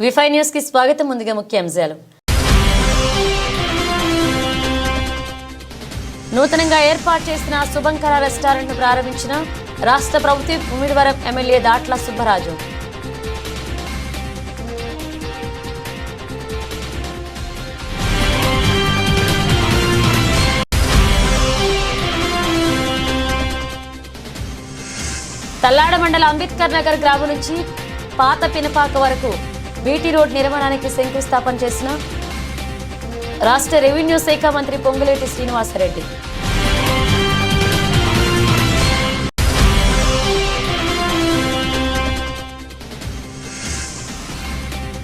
వి5 news కి స్వాగతం. ముందుగా ముఖ్యాంశాలు. నూతనంగా ఏర్పాటు చేసిన శుభంకర రెస్టారెంట్ ను ప్రారంభించిన రాష్ట్ర ప్రభుత్వ ముమ్మిడివరం ఎమ్మెల్యే దాట్ల సుబ్బరాజు. తల్లాడ మండల అంబేద్కర్ నగర్ గ్రామం నుంచి పాత పినపాక వరకు బీటీ రోడ్ నిర్మాణానికి శంకుస్థాపన చేసిన రాష్ట్ర రెవెన్యూ శాఖ మంత్రి పొంగులేటి శ్రీనివాసరెడ్డి.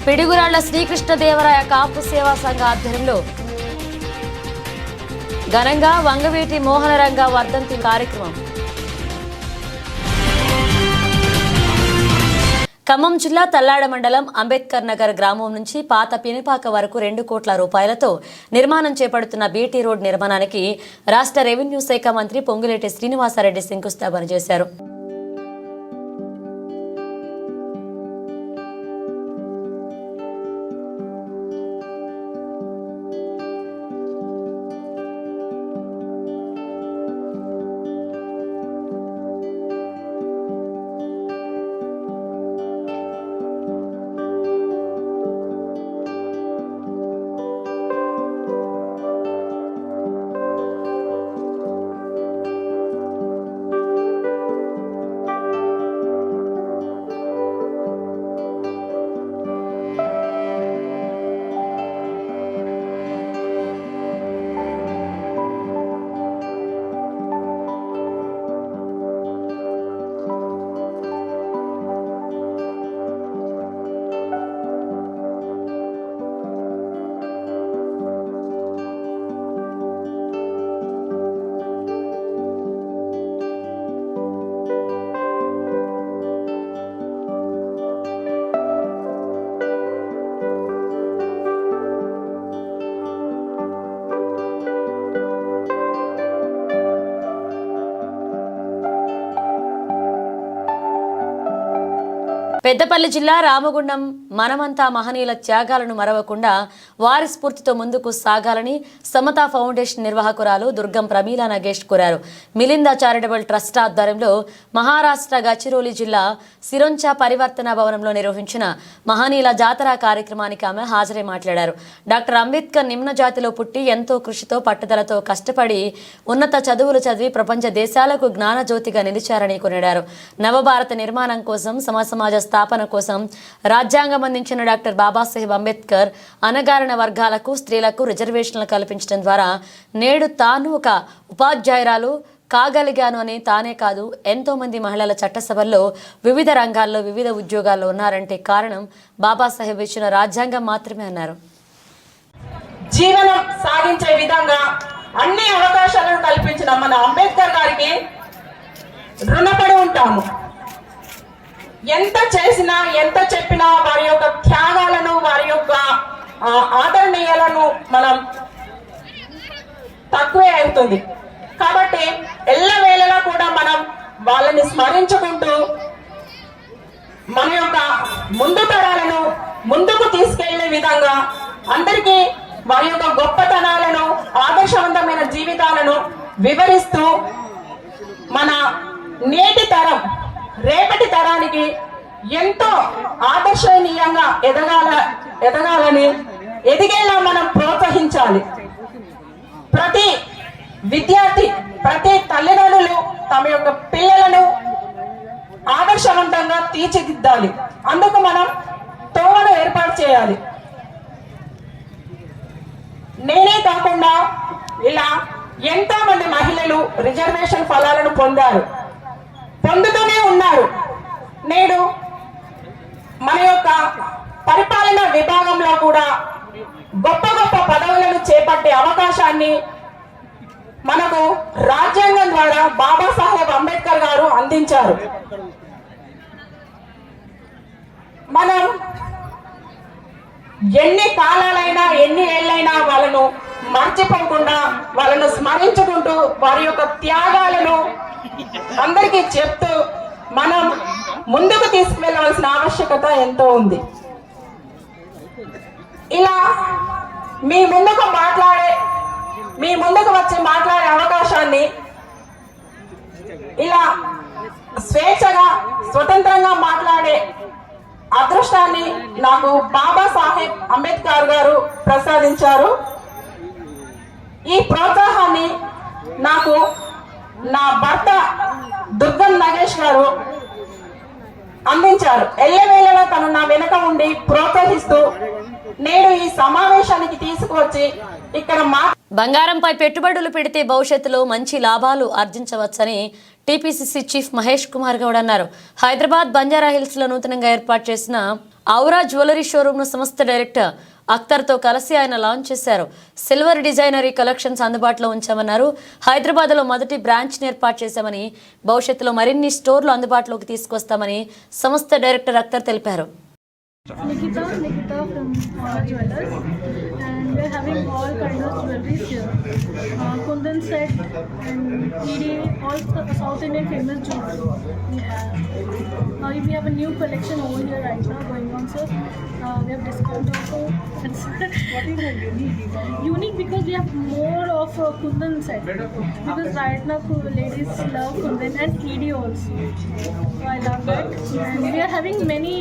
పిడుగురాళ్ల శ్రీకృష్ణదేవరాయ కాపు సేవా సంఘ ఆధ్వర్యంలో ఘనంగా వంగవీటి మోహనరంగ వర్ధంతి కార్యక్రమం. ఖమ్మం జిల్లా తల్లాడ మండలం అంబేద్కర్ నగర్ గ్రామం నుంచి పాత పినిపాక వరకు 2 కోట్ల రూపాయలతో నిర్మాణం చేపడుతున్న బీటీ రోడ్ నిర్మాణానికి రాష్ట్ర రెవెన్యూ శాఖ మంత్రి పొంగులేటి శ్రీనివాసరెడ్డి శంకుస్థాపన చేశారు. పెద్దపల్లి జిల్లా రామగుండం మనమంతా మహనీయుల త్యాగాలను మరవకుండా వారి స్ఫూర్తితో ముందుకు సాగాలని సమతా ఫౌండేషన్ నిర్వాహకురాలు దుర్గం ప్రమీలా నగేష్ కోరారు. మిలింద చారిటబుల్ ట్రస్ట్ ఆధ్వర్యంలో మహారాష్ట్ర గచ్చిరోలి జిల్లా సిరొంచా పరివర్తన భవనంలో నిర్వహించిన మహనీయుల జాతర కార్యక్రమానికి ఆమె హాజరై మాట్లాడారు. డాక్టర్ అంబేద్కర్ నిమ్న జాతిలో పుట్టి ఎంతో కృషితో పట్టుదలతో కష్టపడి ఉన్నత చదువులు చదివి ప్రపంచ దేశాలకు జ్ఞానజ్యోతిగా నిలిచారని కొనియాడారు. నవభారత నిర్మాణం కోసం సమాజ స్థాపన కోసం రాజ్యాంగం అందించిన డాక్టర్ బాబాసాహెబ్ అంబేద్కర్ అణగారిన వర్గాలకు స్త్రీలకు రిజర్వేషన్లు కల్పించడం ద్వారా నేడు తాను ఒక ఉపాధ్యాయురాలు కాగలిగాను అని తానే కాదు ఎంతో మంది మహిళల చట్టసభల్లో వివిధ రంగాల్లో వివిధ ఉద్యోగాల్లో ఉన్నారంటే కారణం బాబాసాహెబ్ ఇచ్చిన రాజ్యాంగం మాత్రమే అన్నారు. జీవనం సాగించే విధంగా అన్ని అవకాశాలను కల్పించిన మన అంబేద్కర్ గారికి రుణపడి ఉంటాము. ఎంత చేసినా ఎంత చెప్పినా వారి యొక్క త్యాగాలను వారి యొక్క ఆదరణీయాలను మనం తక్కువే అవుతుంది. కాబట్టి ఎల్లవేళలా కూడా మనం వాళ్ళని స్మరించుకుంటూ మన యొక్క ముందు తరాలను ముందుకు తీసుకెళ్లే విధంగా అందరికీ వారి యొక్క గొప్పతనాలను ఆదర్శవంతమైన జీవితాలను వివరిస్తూ మన నేటి తరం రేపటి తరానికి ఎంతో ఆదర్శనీయంగా ఎదగాలని ఎదిగేలా మనం ప్రోత్సహించాలి. ప్రతి విద్యార్థి ప్రతి తల్లిదండ్రులు తమ యొక్క పిల్లలను ఆదర్శవంతంగా తీర్చిదిద్దాలి. అందుకు మనం తోవను ఏర్పాటు చేయాలి. నేనే కాకుండా ఇలా ఎంతో మంది మహిళలు రిజర్వేషన్ ఫలాలను పొందుతూనే ఉన్నారు. నేడు మన యొక్క పరిపాలన విభాగంలో కూడా గొప్ప గొప్ప పదవులను చేపట్టే అవకాశాన్ని మనకు రాజ్యాంగం ద్వారా బాబాసాహెబ్ అంబేద్కర్ గారు అందించారు. మనం ఎన్ని కాలాలైనా ఎన్ని ఏళ్ళైనా వాళ్ళను మర్చిపోకుండా వాళ్ళను స్మరించుకుంటూ వారి యొక్క త్యాగాలను అందరికీ చెప్తూ మనం ముందుకు తీసుకువెళ్ళవలసిన ఆవశ్యకత ఎంతో ఉంది. ఇలా మీ ముందుకు వచ్చి మాట్లాడే అవకాశాన్ని, ఇలా స్వేచ్ఛగా స్వతంత్రంగా మాట్లాడే అదృష్టాన్ని నాకు బాబాసాహెబ్ అంబేద్కర్ గారు ప్రసాదించారు. ఈ ప్రోత్సాహాన్ని నాకు నా భర్త దుర్గం నగేష్ గారు అందించారు. ఎల్లవేళలా తను నా వెనక ఉండి ప్రోత్సహిస్తూ నేడు ఈ సమావేశానికి తీసుకువచ్చి ఇక్కడ బంగారంపై పెట్టుబడులు పెడితే భవిష్యత్తులో మంచి లాభాలు ఆర్జించవచ్చని టీపీసీసీ చీఫ్ మహేష్ కుమార్ గౌడ్ అన్నారు. హైదరాబాద్ బంజారా హిల్స్ లో నూతనంగా ఏర్పాటు చేసిన ఔరా జ్యువెలరీ షోరూమ్ ను సంస్థ డైరెక్టర్ అఖ్తర్తో కలిసి ఆయన లాంచ్ చేశారు. సిల్వర్ డిజైనరీ కలెక్షన్స్ అందుబాటులో ఉంచామన్నారు. హైదరాబాద్లో మొదటి బ్రాంచ్ని ఏర్పాటు చేశామని, భవిష్యత్తులో మరిన్ని స్టోర్లు అందుబాటులోకి తీసుకొస్తామని సంస్థ డైరెక్టర్ అఖ్తర్ తెలిపారు. Nikita from Jewelers, and we're having all kinds of jewelries here. Kundan set and ED, all South Indian famous jewelry we have. We have a new collection over here right now going on, sir. We have discount also. What is unique? Unique because we have more of a Kundan set. Because right now ladies love Kundan and ED also. So I love that. And we are having many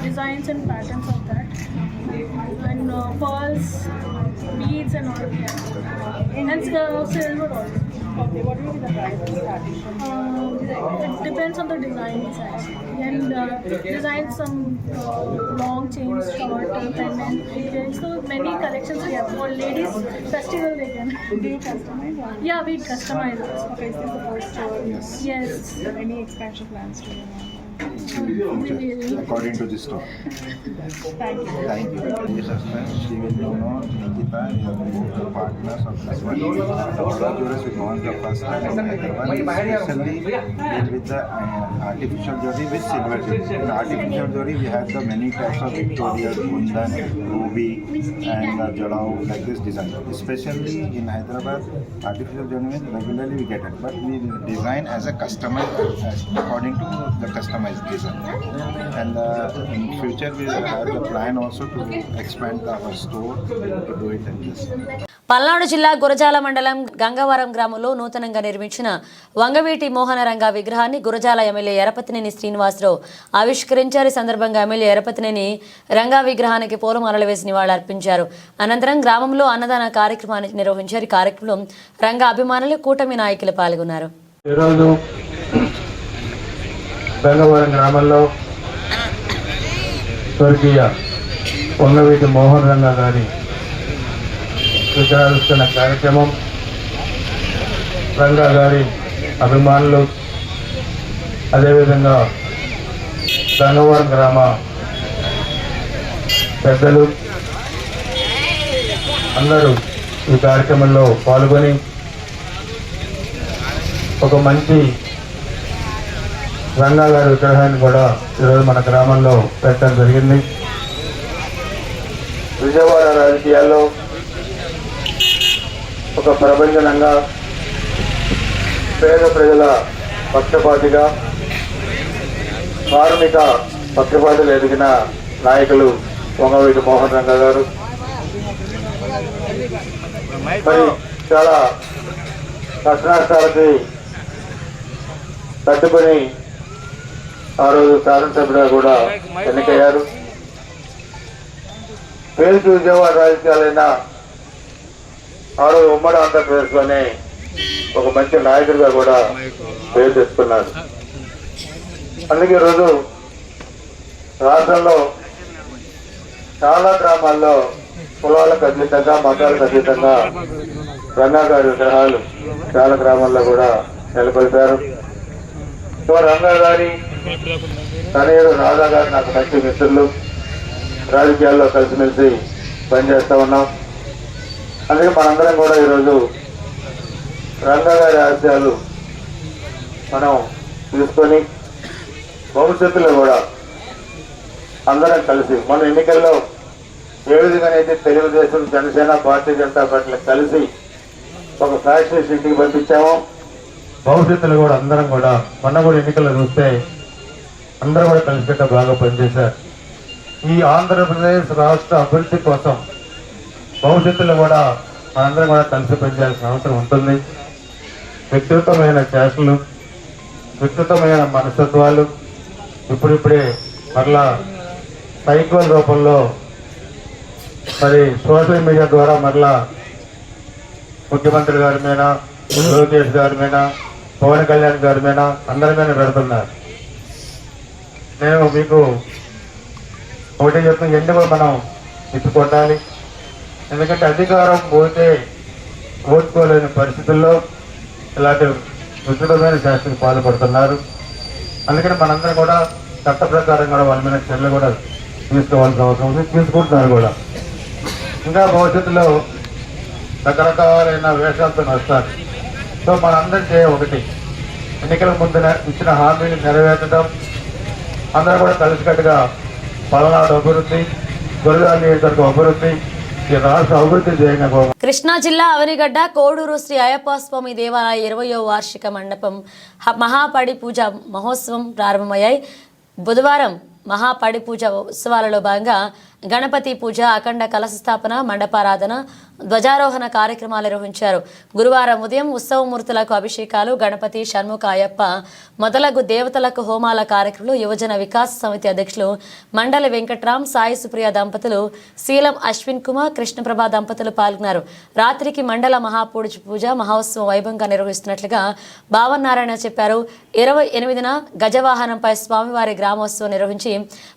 designs and patterns of that, and pearls, beads and all, and silver also. Okay, what will be the price of starting? It depends on the design size, and design some long chains, short, pendant. So many collections we have for ladies. Festival they can. Do you customize? Yeah, we customize also. Okay, is this the first store? Yes. Any expansion plans to you? According to this store. Thank you. Thank you. Yes, husband, she will know Nikita, we have moved the partners of this one. Aura Jewelers will launch the first time in Hyderabad, especially deal with the artificial jewelry with silver jewelry. In artificial jewelry, we have the many types of Victoria, Kundan, Ruby, and Jalao, like this design. Especially in Hyderabad, artificial jewelry regularly we get it, but we design as a customized according to the customized design. And in future we have the plan also to expand our store to do it in this. Palnadu జిల్లా గురజాల మండలం గంగవరం గ్రామంలో నూతనంగా నిర్మించిన వంగవీటి మోహనరంగ విగ్రహాన్ని Gurazala MLA Yarapathineni Srinivasarao ఆవిష్కరించారు. ఈ సందర్భంగా MLA Yarapathineni Ranga విగ్రహానికి పూలమాలలు వేసి నివాళులర్పించారు. అనంతరం గ్రామంలో అన్నదాన కార్యక్రమాన్ని నిర్వహించారు. ఈ కార్యక్రమం రంగా అభిమానులు, కూటమి నాయకులు పాల్గొన్నారు. గంగవరం గ్రామంలో స్వర్గీయ వంగవీటి మోహన్ రంగ గారి విగ్రహావిష్కరణ కార్యక్రమం రంగా గారి అభిమానులు, అదేవిధంగా గంగవరం గ్రామ పెద్దలు అందరూ ఈ కార్యక్రమంలో పాల్గొని ఒక మంచి రంగా గారి విగ్రహాన్ని కూడా ఈరోజు మన గ్రామంలో పెట్టడం జరిగింది. విజయవాడ రాజకీయాల్లో ఒక ప్రపంచనంగా పేద ప్రజల పక్షపాతిగా, కార్మిక పక్షపాతులు ఎదిగిన నాయకులు వంగవీటి మోహన్ రంగ గారు. మరి చాలా కష్టనష్టాలకి తట్టుకొని ఆ రోజు శాసనసభ్యుడిగా కూడా ఎన్నికయ్యారు. పేరుకి విజయవాడ రాజకీయాలైన ఆ రోజు ఉమ్మడి ఆంధ్రప్రదేశ్లోనే ఒక మంచి నాయకుడిగా కూడా పేరు తెచ్చుకున్నారు. అందుకే ఈరోజు రాష్ట్రంలో చాలా గ్రామాల్లో కులాలకు అతీతంగా, మతాలకు అతీతంగా రంగా గారి విగ్రహాలు చాలా గ్రామాల్లో కూడా నెలకొల్పారు. సో రంగా గారి తనయుడు రాధా గారు నాకు మంచి మిత్రులు, రాజకీయాల్లో కలిసిమెలిసి పనిచేస్తూ ఉన్నాం. అందుకే మనందరం కూడా ఈరోజు రంగా గారి ఆశయాలు మనం తీసుకొని భవిష్యత్తులో కూడా అందరం కలిసి మన ఎన్నికల్లో ఏ విధంగానైతే తెలుగుదేశం, జనసేన, భారతీయ జనతా పార్టీలు కలిసి ఒక ఫ్యాక్టరీస్ ఇంటికి పంపించామో, భవిష్యత్తులో కూడా అందరం కూడా మొన్న కూడా ఎన్నికల్లో చూస్తే అందరూ కూడా కలిసికట్ట బాగా పనిచేశారు. ఈ ఆంధ్రప్రదేశ్ రాష్ట్ర అభివృద్ధి కోసం భవిష్యత్తులో కూడా మనందరం కూడా కలిసి పనిచేయాల్సిన అవసరం ఉంటుంది. వ్యక్తిగతమైన చేష్టలు, వ్యక్తిగతమైన మనస్తత్వాలు ఇప్పుడిప్పుడే మరలా సైకోల రూపంలో మరి సోషల్ మీడియా ద్వారా మరలా ముఖ్యమంత్రి గారి మీద, లోకేష్ గారి మీద, పవన్ కళ్యాణ్ గారి మీద అందరి మీద పెడుతున్నారు. నేను మీకు ఒకటి చెప్తున్నా, ఎన్ని కూడా మనం ఎత్తుకొట్టాలి. ఎందుకంటే అధికారం పోతే ఓర్చుకోలేని పరిస్థితుల్లో ఇలాంటి విస్తృతమైన శాస్త్రికి పాల్పడుతున్నారు. అందుకని మనందరం కూడా చట్ట ప్రకారం కూడా వాళ్ళ మీద చర్యలు కూడా తీసుకోవాల్సిన అవసరం ఉంది, తీసుకుంటున్నారు కూడా. ఇంకా భవిష్యత్తులో రకరకాలైన వేషాలతో వస్తారు. సో మనందరికీ ఒకటి, ఎన్నికల ముందు ఇచ్చిన హామీని నెరవేర్చడం, అందరూ కూడా కలిసికట్టుగా పల్నాడు అభివృద్ధి, గొల్లవాడ నియోజకవర్గం అభివృద్ధి, ఈ రాష్ట్ర అభివృద్ధి చేయడం. కృష్ణా జిల్లా అవనిగడ్డ కోడూరు శ్రీ అయ్యప్ప స్వామి దేవాలయ 20వ వార్షిక మండపం మహాపడి పూజ మహోత్సవం ప్రారంభమయ్యాయి. బుధవారం మహాపడి పూజ ఉత్సవాలలో భాగంగా గణపతి పూజ, అఖండ కలశ స్థాపన, మండపారాధన, ధ్వజారోహణ కార్యక్రమాలు నిర్వహించారు. గురువారం ఉదయం ఉత్సవమూర్తులకు అభిషేకాలు, గణపతి, షణ్ముఖ, అయ్యప్ప మొదలగు దేవతలకు హోమాల కార్యక్రమంలో యువజన వికాస్ సమితి అధ్యక్షులు మండలి వెంకట్రామ్, సాయి సుప్రియ దంపతులు, శీలం అశ్విన్ కుమార్, కృష్ణప్రభ దంపతులు పాల్గొన్నారు. రాత్రికి మండల మహాపూజ పూజ మహోత్సవం వైభవంగా నిర్వహిస్తున్నట్లుగా భావనారాయణ చెప్పారు. 28న గజవాహనంపై స్వామివారి గ్రామోత్సవం నిర్వహించి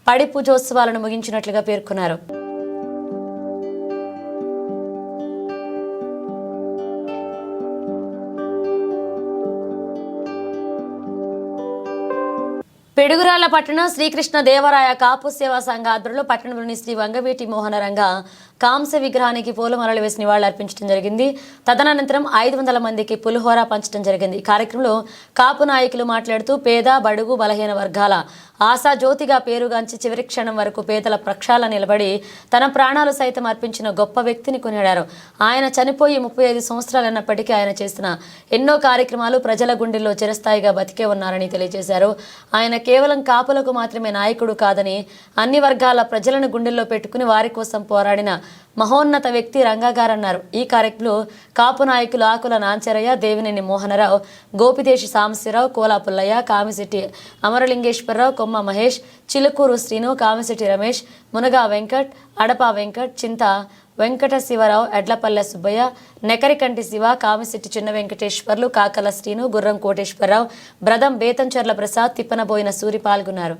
పడి పూజోత్సవాలను ముగించినట్లుగా పేర్కొన్నారు. పిడుగురాళ్ల పట్టణ శ్రీకృష్ణ దేవరాయ కాపు సేవా సంఘ ఆధ్వర్యంలో పట్టణంలోని శ్రీ వంగవీటి మోహనరంగ కాంస్య విగ్రహానికి పూలమాలలు వేసి నివాళులర్పించడం జరిగింది. తదనంతరం 500 మందికి పులిహోర పంచడం జరిగింది. ఈ కార్యక్రమంలో కాపు నాయకులు మాట్లాడుతూ పేద, బడుగు, బలహీన వర్గాల ఆశా జ్యోతిగా పేరుగాంచి చివరి క్షణం వరకు పేదల ప్రక్షాళన నిలబడి తన ప్రాణాలు సైతం అర్పించిన గొప్ప వ్యక్తిని కొనియాడారు. ఆయన చనిపోయి 35 సంవత్సరాలన్నప్పటికీ ఆయన చేసిన ఎన్నో కార్యక్రమాలు ప్రజల గుండెల్లో చిరస్థాయిగా బతికే ఉన్నారని తెలియజేశారు. ఆయన కేవలం కాపులకు మాత్రమే నాయకుడు కాదని, అన్ని వర్గాల ప్రజలను గుండెల్లో పెట్టుకుని వారి కోసం పోరాడిన మహోన్నత వ్యక్తి రంగాగారన్నారు. ఈ కార్యక్రమంలో కాపు నాయకులు ఆకుల నాంచరయ్య, దేవినేని మోహనరావు, గోపిదేశి సాంబశివరావు, కోలా పుల్లయ్య, కామిశెట్టి అమరలింగేశ్వరరావు, కొమ్మ మహేష్, చిలుకూరు శ్రీను, కామిశెట్టి రమేష్, మునగా వెంకట్, అడపా వెంకట్, చింత వెంకట శివరావు, ఎడ్లపల్లె సుబ్బయ్య, నెకరికంటి శివ, కామిశెట్టి చిన్న వెంకటేశ్వర్లు, కాకల శ్రీను, గుర్రం కోటేశ్వరరావు, బ్రదం బేతంచర్ల ప్రసాద్, తిప్పనబోయిన సూరి పాల్గొన్నారు.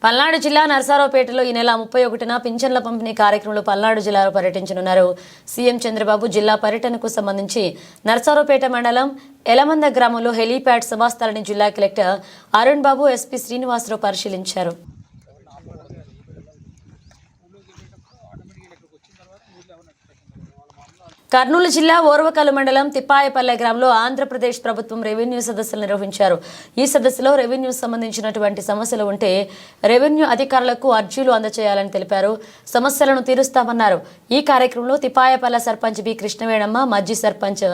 పల్నాడు జిల్లా నరసరావుపేటలో ఈ నెల 31న పింఛన్ల పంపిణీ కార్యక్రమంలో పల్నాడు జిల్లాలో పర్యటించనున్నారు. సీఎం చంద్రబాబు జిల్లా పర్యటనకు సంబంధించి నరసరావుపేట మండలం ఎలమంద గ్రామంలో హెలీప్యాడ్ సభాస్థలాన్ని జిల్లా కలెక్టర్ అరుణ్ బాబు, ఎస్పీ శ్రీనివాసరావు పరిశీలించారు. కర్నూలు జిల్లా ఓర్వకల్లు మండలం తిప్పాయపల్లె గ్రామంలో ఆంధ్రప్రదేశ్ ప్రభుత్వం రెవెన్యూ సదస్సులు నిర్వహించారు. ఈ సదస్సులో రెవెన్యూ సంబంధించినటువంటి సమస్యలు ఉంటే రెవెన్యూ అధికారులకు అర్జీలు అందజేయాలని తెలిపారు. సమస్యలను తీరుస్తామన్నారు. ఈ కార్యక్రమంలో తిప్పాయపల్లె సర్పంచ్ బి కృష్ణవేణమ్మ, మాజీ సర్పంచ్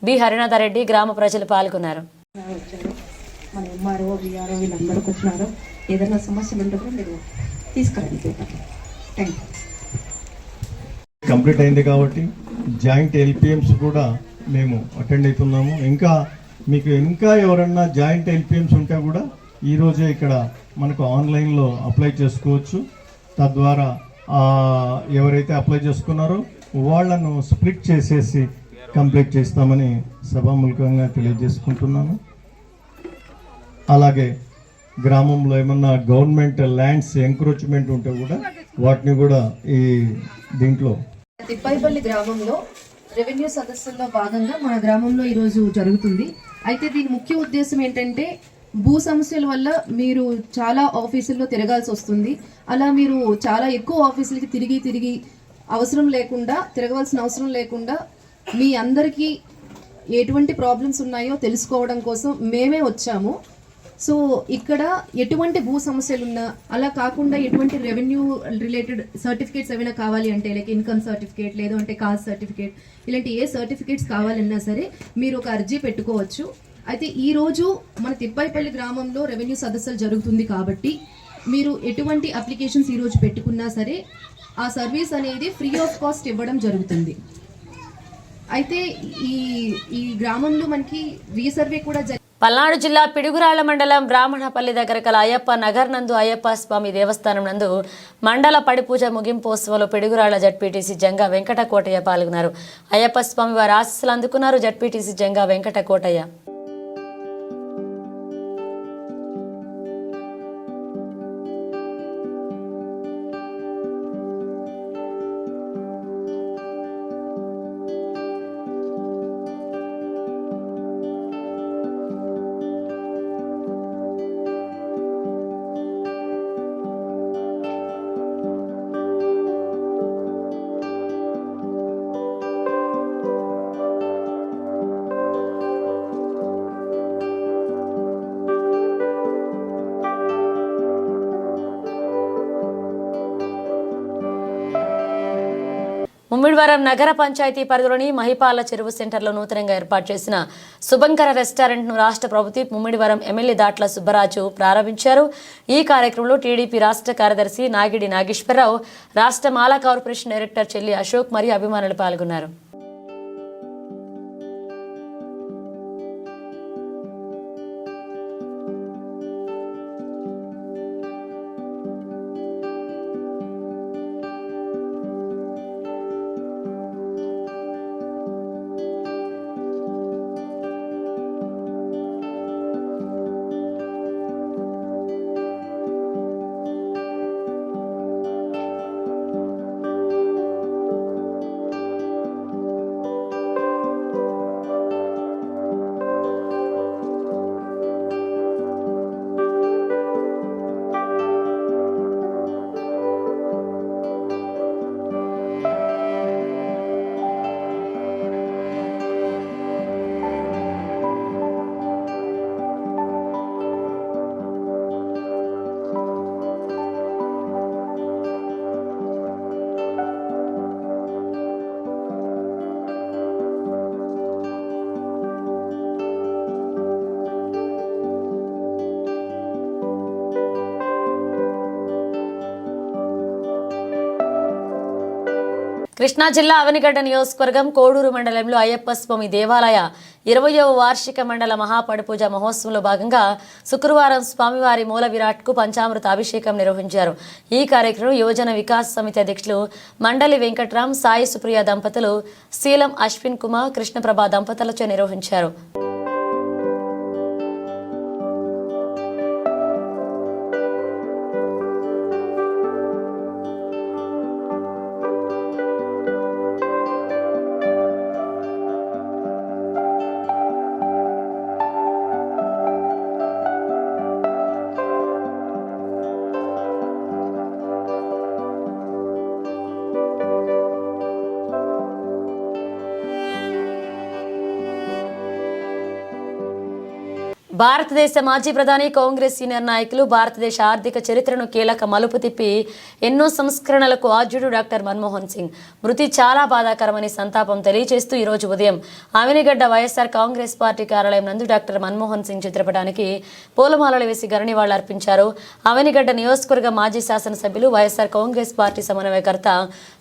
బి హరినాథరెడ్డి, గ్రామ ప్రజలు పాల్గొన్నారు. మన ఎంఆర్ఓ, విఆర్ఓ వీళ్ళందరికీ వచ్చినారు. ఏదైనా సమస్యలు ఉంటే కూడా మీరు తీసుకురండి. Thank you. కంప్లీట్ అయింది కాబట్టి జాయింట్ ఎల్పిఎంస్ కూడా మేము అటెండ్ అవుతున్నాము. మీకు ఎవరన్నా జాయింట్ ఎల్పిఎంస్ ఉంటే కూడా ఈరోజే ఇక్కడ మనకు ఆన్లైన్లో అప్లై చేసుకోవచ్చు. తద్వారా ఎవరైతే అప్లై చేసుకున్నారో వాళ్ళను స్ప్లిట్ చేసేసి కంప్లీట్ చేస్తామని సభాముఖంగా తెలియజేసుకుంటున్నాను. అలాగే గ్రామంలో ఏమన్నా గవర్నమెంట్ ల్యాండ్స్ ఎంక్రోచ్మెంట్ ఉంటే కూడా వాటిని కూడా ఈ దీంట్లో తిప్పైపల్లి గ్రామంలో రెవెన్యూ సదస్సుల్లో భాగంగా మన గ్రామంలో ఈరోజు జరుగుతుంది. అయితే దీని ముఖ్య ఉద్దేశం ఏంటంటే భూ సమస్యల వల్ల మీరు చాలా ఆఫీసుల్లో తిరగాల్సి వస్తుంది. అలా మీరు చాలా ఎక్కువ ఆఫీసులకి తిరిగి తిరగవలసిన అవసరం లేకుండా మీ అందరికీ ఎటువంటి ప్రాబ్లమ్స్ ఉన్నాయో తెలుసుకోవడం కోసం మేమే వచ్చాము. సో ఇక్కడ ఎటువంటి భూ సమస్యలు ఉన్నా, అలా కాకుండా ఎటువంటి రెవెన్యూ రిలేటెడ్ సర్టిఫికేట్స్ ఏమైనా కావాలి అంటే లైక్ ఇన్కమ్ సర్టిఫికేట్ లేదు అంటే కాస్ట్ సర్టిఫికేట్ ఇలాంటి ఏ సర్టిఫికేట్స్ కావాలన్నా సరే మీరు ఒక అర్జీ పెట్టుకోవచ్చు. అయితే ఈ రోజు మన తిప్పైపల్లి గ్రామంలో రెవెన్యూ సదస్సులు జరుగుతుంది కాబట్టి మీరు ఎటువంటి అప్లికేషన్స్ ఈ రోజు పెట్టుకున్నా సరే ఆ సర్వీస్ అనేది ఫ్రీ ఆఫ్ కాస్ట్ ఇవ్వడం జరుగుతుంది. అయితే ఈ గ్రామంలో మనకి రీసర్వే కూడా పల్నాడు జిల్లా పిడుగురాళ్ల మండలం బ్రాహ్మణపల్లి దగ్గర కల అయ్యప్ప నగర్ నందు అయ్యప్ప స్వామి దేవస్థానం నందు మండల పడిపూజ ముగింపోత్సవంలో పిడుగురాళ్ల జడ్పీటీసీ జంగా వెంకట కోటయ్య పాల్గొన్నారు. అయ్యప్ప స్వామి వారి ఆశీస్సులు అందుకున్నారు జడ్పీటీసీ జంగా వెంకట కోటయ్య. ముమ్మిడివరం నగర పంచాయతీ పరిధిలోని మహిపాల చెరువు సెంటర్లో నూతనంగా ఏర్పాటు చేసిన శుభంకర రెస్టారెంట్ను రాష్ట్ర ప్రభుత్వ ముమ్మిడివరం ఎమ్మెల్యే దాట్ల సుబ్బరాజు ప్రారంభించారు. ఈ కార్యక్రమంలో టీడీపీ రాష్ట్ర కార్యదర్శి నాగిడి నాగేశ్వరరావు, రాష్ట్ర మాలా కార్పొరేషన్ డైరెక్టర్ చెల్లి అశోక్ మరియు అభిమానులు పాల్గొన్నారు. కృష్ణా జిల్లా అవనిగడ్డ నియోజకవర్గం కోడూరు మండలంలో అయ్యప్ప స్వామి దేవాలయ 20వ వార్షిక మండల మహాపడిపూజ మహోత్సవంలో భాగంగా శుక్రవారం స్వామివారి మూల విరాట్కు పంచామృత అభిషేకం నిర్వహించారు. ఈ కార్యక్రమం యువజన వికాస్ సమితి అధ్యక్షులు మండలి వెంకట్రామ్, సాయి సుప్రియ దంపతులు, శీలం అశ్విన్ కుమార్, కృష్ణప్రభ దంపతులచే నిర్వహించారు. భారతదేశ మాజీ ప్రధాని కాంగ్రెస్ సీనియర్ నాయకులు భారతదేశ ఆర్థిక చరిత్రను కీలక మలుపు తిప్పి ఎన్నో సంస్కరణలకు ఆద్యుడు డాక్టర్ మన్మోహన్ సింగ్ మృతి చాలా బాధాకరమని సంతాపం తెలియజేస్తూ ఈ రోజు ఉదయం ఆవినిగడ్డ వైఎస్ఆర్ కాంగ్రెస్ పార్టీ కార్యాలయం నందు డాక్టర్ మన్మోహన్ సింగ్ చిత్రపటానికి పూలమాలలు వేసి ఘననివాళులు అర్పించారు. ఆవినిగడ్డ నియోజకవర్గ మాజీ శాసనసభ్యులు వైఎస్ఆర్ కాంగ్రెస్ పార్టీ సమన్వయకర్త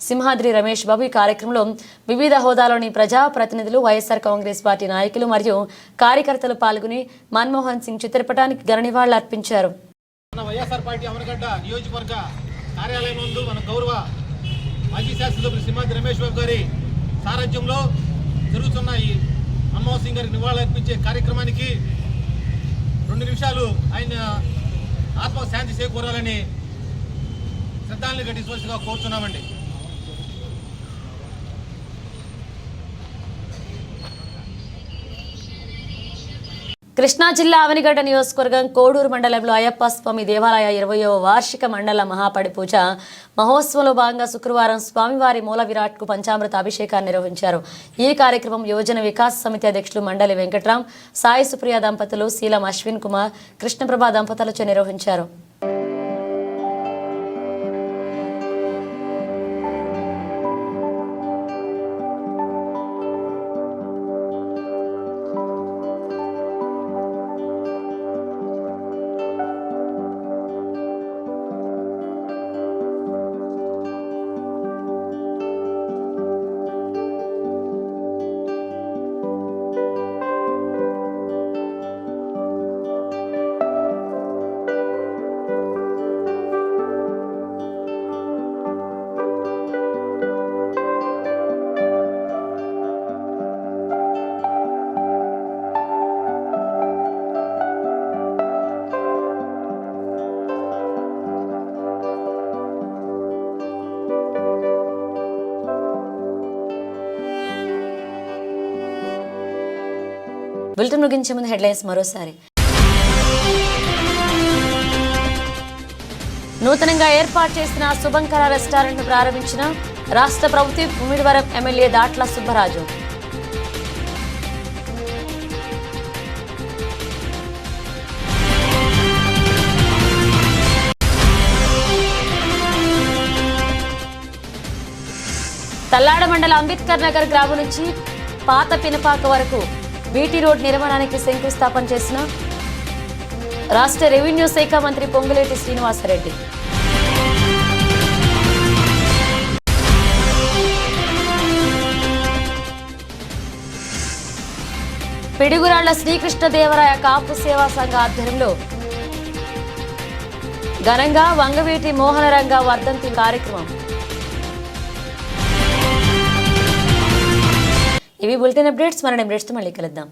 సింహాద్రి రమేష్ బాబు ఈ కార్యక్రమంలో వివిధ హోదాలోని ప్రజా ప్రతినిధులు వైఎస్ఆర్ కాంగ్రెస్ పార్టీ నాయకులు మరియు కార్యకర్తలు పాల్గొని మన్మోహన్ సింగ్ చిత్రపటానికి ఘననివాళులు అర్పించారు. మన వైఎస్ఆర్ పార్టీ అమరగడ్డ నియోజకవర్గ కార్యాలయం ముందు మన గౌరవ మాజీ శాసనసభ్యులు సింహాద్రి రమేష్ బాబు గారి సారథ్యంలో జరుగుతున్న ఈ మన్మోహన్ సింగ్ గారికి నివాళులు అర్పించే కార్యక్రమానికి 2 నిమిషాలు ఆయన ఆత్మశాంతి చేకూరాలని శ్రద్ధాంజలి ఘటించవలసిగా కోరుతున్నామండి. కృష్ణా జిల్లా ఆవినిగడ్డ నియోజకవర్గం కోడూరు మండలంలో అయ్యప్ప స్వామి దేవాలయ 20వ వార్షిక మండల మహాపడి పూజ మహోత్సవంలో భాగంగా శుక్రవారం స్వామివారి మూల విరాట్కు పంచామృత అభిషేకాన్ని నిర్వహించారు. ఈ కార్యక్రమం యువజన వికాస సమితి అధ్యక్షులు మండలి వెంకట్రామ్, సాయి సుప్రియ దంపతులు, శీలం అశ్విన్ కుమార్, కృష్ణప్రభ దంపతులచే నిర్వహించారు. బులెటిన్ ముగించే ముందు హెడ్లైన్స్ మరోసారి. నూతనంగా ఏర్పాటు చేసిన శుభంకర రెస్టారెంట్ను ప్రారంభించిన రాష్ట్ర ప్రభుత్వ ముమ్మిడివరం ఎమ్మెల్యే దాట్ల సుబ్బరాజు. తల్లాడ మండల అంబేద్కర్ నగర్ గ్రామం నుంచి పాత పినపాక వరకు బీటీ రోడ్ నిర్మాణానికి శంకుస్థాపన చేసిన రాష్ట్ర రెవెన్యూ శాఖ మంత్రి పొంగులేటి శ్రీనివాసరెడ్డి. పిడుగురాళ్ల శ్రీకృష్ణదేవరాయ కాపు సేవా సంఘ ఆధ్వర్యంలో ఘనంగా వంగవీటి మోహనరంగ వర్ధంతి కార్యక్రమం. ఇవి బులెటిన్ అప్డేట్స్. మన అప్డేట్స్తో మళ్ళీ కలుద్దాం.